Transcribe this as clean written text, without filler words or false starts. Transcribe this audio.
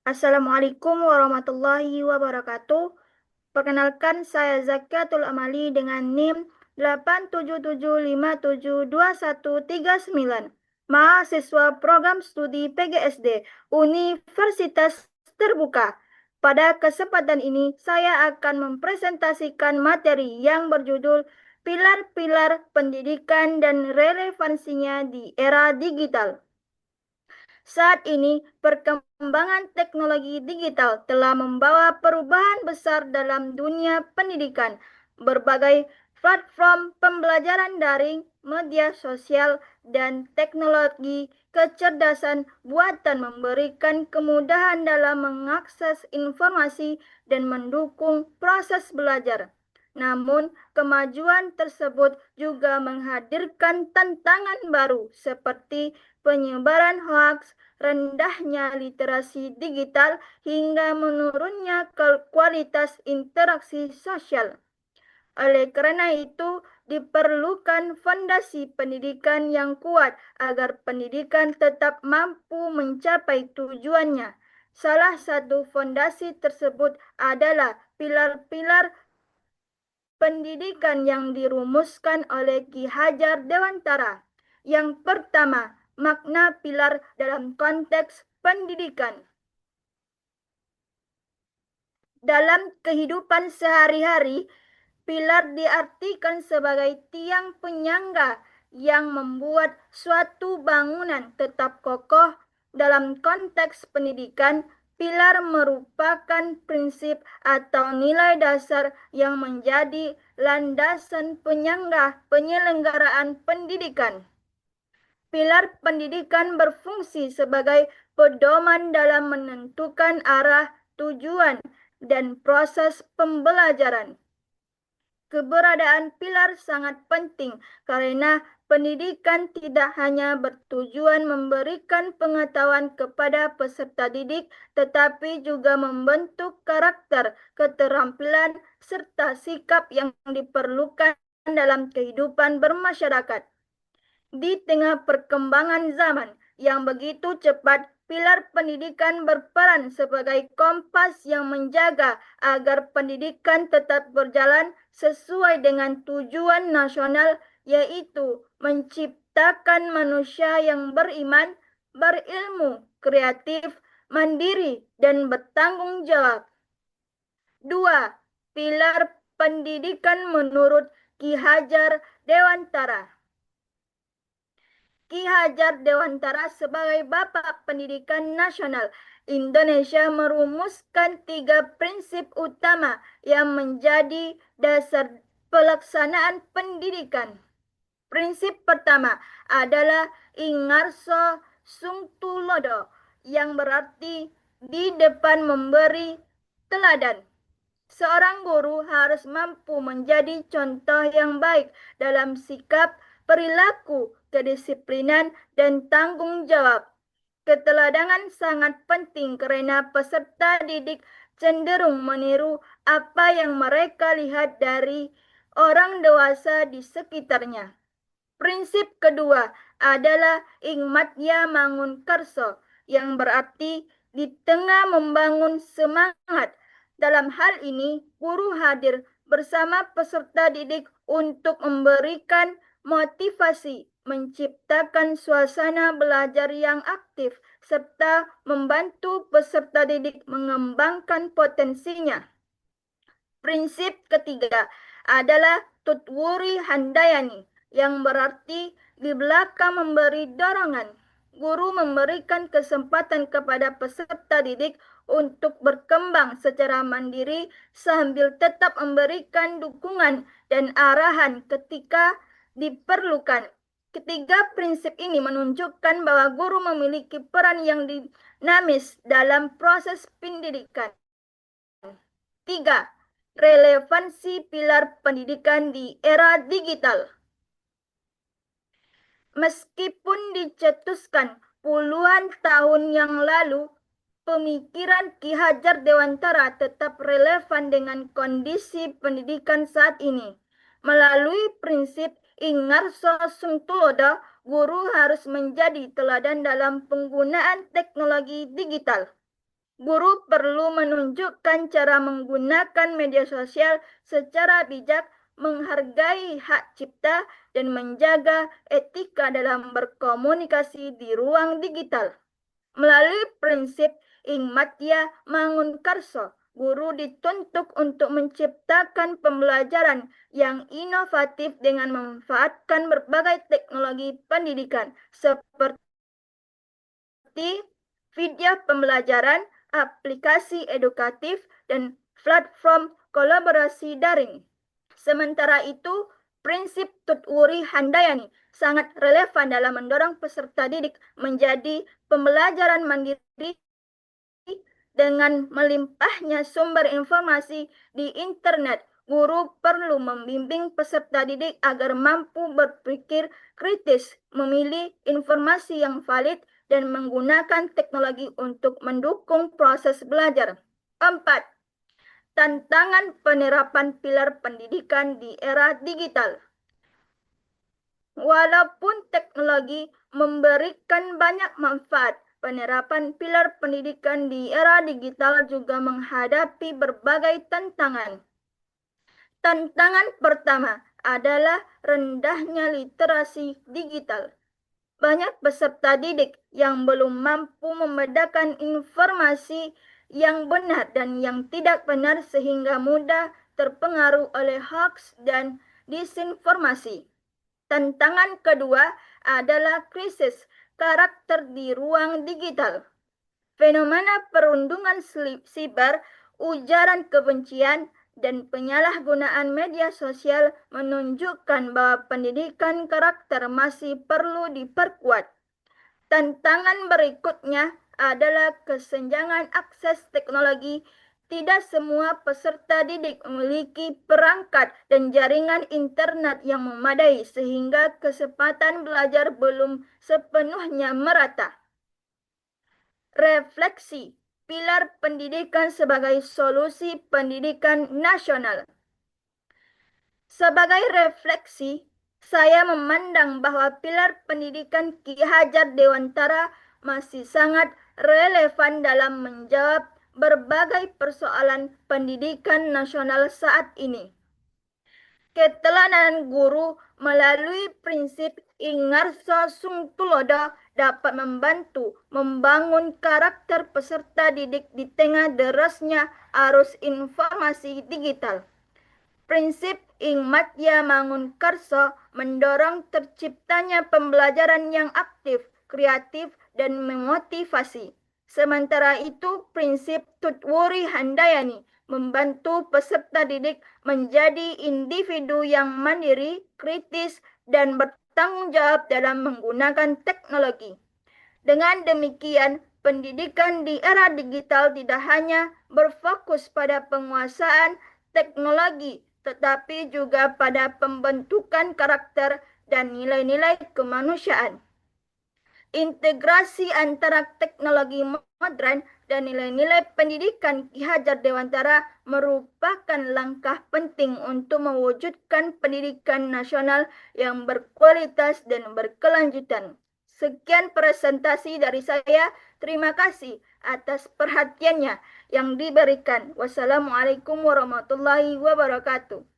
Assalamualaikum warahmatullahi wabarakatuh. Perkenalkan, saya Zakatul Amali dengan NIM 877572139, mahasiswa program studi PGSD Universitas Terbuka. Pada kesempatan ini, saya akan mempresentasikan materi yang berjudul Pilar-pilar pendidikan dan relevansinya di era digital. Saat ini, perkembangan teknologi digital telah membawa perubahan besar dalam dunia pendidikan. Berbagai platform pembelajaran daring, media sosial, dan teknologi kecerdasan buatan memberikan kemudahan dalam mengakses informasi dan mendukung proses belajar. Namun, kemajuan tersebut juga menghadirkan tantangan baru seperti penyebaran hoaks, rendahnya literasi digital, hingga menurunnya kualitas interaksi sosial. Oleh karena itu, diperlukan fondasi pendidikan yang kuat agar pendidikan tetap mampu mencapai tujuannya. Salah satu fondasi tersebut adalah pilar-pilar pendidikan yang dirumuskan oleh Ki Hajar Dewantara. Yang pertama, makna pilar dalam konteks pendidikan. Dalam kehidupan sehari-hari, pilar diartikan sebagai tiang penyangga yang membuat suatu bangunan tetap kokoh. Dalam konteks pendidikan, pilar merupakan prinsip atau nilai dasar yang menjadi landasan penyangga penyelenggaraan pendidikan. Pilar pendidikan berfungsi sebagai pedoman dalam menentukan arah, tujuan, dan proses pembelajaran. Keberadaan pilar sangat penting karena pendidikan tidak hanya bertujuan memberikan pengetahuan kepada peserta didik, tetapi juga membentuk karakter, keterampilan, serta sikap yang diperlukan dalam kehidupan bermasyarakat. Di tengah perkembangan zaman yang begitu cepat, pilar pendidikan berperan sebagai kompas yang menjaga agar pendidikan tetap berjalan sesuai dengan tujuan nasional, yaitu menciptakan manusia yang beriman, berilmu, kreatif, mandiri, dan bertanggung jawab. 2. Pilar pendidikan menurut Ki Hajar Dewantara. Ki Hajar Dewantara sebagai Bapak Pendidikan Nasional Indonesia merumuskan 3 prinsip utama yang menjadi dasar pelaksanaan pendidikan. Prinsip pertama adalah Ingarso Sungtulodo, yang berarti di depan memberi teladan. Seorang guru harus mampu menjadi contoh yang baik dalam sikap, perilaku, kedisiplinan, dan tanggung jawab. Keteladanan sangat penting karena peserta didik cenderung meniru apa yang mereka lihat dari orang dewasa di sekitarnya. Prinsip kedua adalah Ingmatya Mangun Karso, yang berarti di tengah membangun semangat. Dalam hal ini, guru hadir bersama peserta didik untuk memberikan motivasi, menciptakan suasana belajar yang aktif, serta membantu peserta didik mengembangkan potensinya. Prinsip ketiga adalah Tutwuri Handayani, yang berarti di belakang memberi dorongan. Guru memberikan kesempatan kepada peserta didik untuk berkembang secara mandiri sambil tetap memberikan dukungan dan arahan ketika diperlukan. Ketiga prinsip ini menunjukkan bahwa guru memiliki peran yang dinamis dalam proses pendidikan. 3. Relevansi pilar pendidikan di era digital. Meskipun dicetuskan puluhan tahun yang lalu, pemikiran Ki Hajar Dewantara tetap relevan dengan kondisi pendidikan saat ini. Melalui prinsip Ingarso Sungtulodo, guru harus menjadi teladan dalam penggunaan teknologi digital. Guru perlu menunjukkan cara menggunakan media sosial secara bijak, menghargai hak cipta, dan menjaga etika dalam berkomunikasi di ruang digital. Melalui prinsip Ing Matya Mangunkarso, guru dituntut untuk menciptakan pembelajaran yang inovatif dengan memanfaatkan berbagai teknologi pendidikan seperti video pembelajaran, aplikasi edukatif, dan platform kolaborasi daring. Sementara itu, prinsip Tutwuri Handayani sangat relevan dalam mendorong peserta didik menjadi pembelajaran mandiri dengan melimpahnya sumber informasi di internet. Guru perlu membimbing peserta didik agar mampu berpikir kritis, memilih informasi yang valid, dan menggunakan teknologi untuk mendukung proses belajar. 4. Tantangan penerapan pilar pendidikan di era digital. Walaupun teknologi memberikan banyak manfaat, penerapan pilar pendidikan di era digital juga menghadapi berbagai tantangan. Tantangan pertama adalah rendahnya literasi digital. Banyak peserta didik yang belum mampu membedakan informasi yang benar dan yang tidak benar sehingga mudah terpengaruh oleh hoax dan disinformasi. Tantangan kedua adalah krisis karakter di ruang digital. Fenomena perundungan siber, ujaran kebencian, dan penyalahgunaan media sosial menunjukkan bahwa pendidikan karakter masih perlu diperkuat. Tantangan berikutnya adalah kesenjangan akses teknologi. Tidak semua peserta didik memiliki perangkat dan jaringan internet yang memadai sehingga kecepatan belajar belum sepenuhnya merata. Refleksi pilar pendidikan sebagai solusi pendidikan nasional. Sebagai refleksi, saya memandang bahwa pilar pendidikan Ki Hajar Dewantara masih sangat relevan dalam menjawab berbagai persoalan pendidikan nasional saat ini. Keteladanan guru melalui prinsip Ingarso Sungtulodo dapat membantu membangun karakter peserta didik di tengah derasnya arus informasi digital. Prinsip Ing Matya Mangunkarso mendorong terciptanya pembelajaran yang aktif, kreatif, dan memotivasi. Sementara itu, prinsip Tutwuri Handayani membantu peserta didik menjadi individu yang mandiri, kritis, dan bertanggung jawab dalam menggunakan teknologi. Dengan demikian, pendidikan di era digital tidak hanya berfokus pada penguasaan teknologi, tetapi juga pada pembentukan karakter dan nilai-nilai kemanusiaan. Integrasi antara teknologi modern dan nilai-nilai pendidikan Ki Hajar Dewantara merupakan langkah penting untuk mewujudkan pendidikan nasional yang berkualitas dan berkelanjutan. Sekian presentasi dari saya. Terima kasih atas perhatiannya yang diberikan. Wassalamualaikum warahmatullahi wabarakatuh.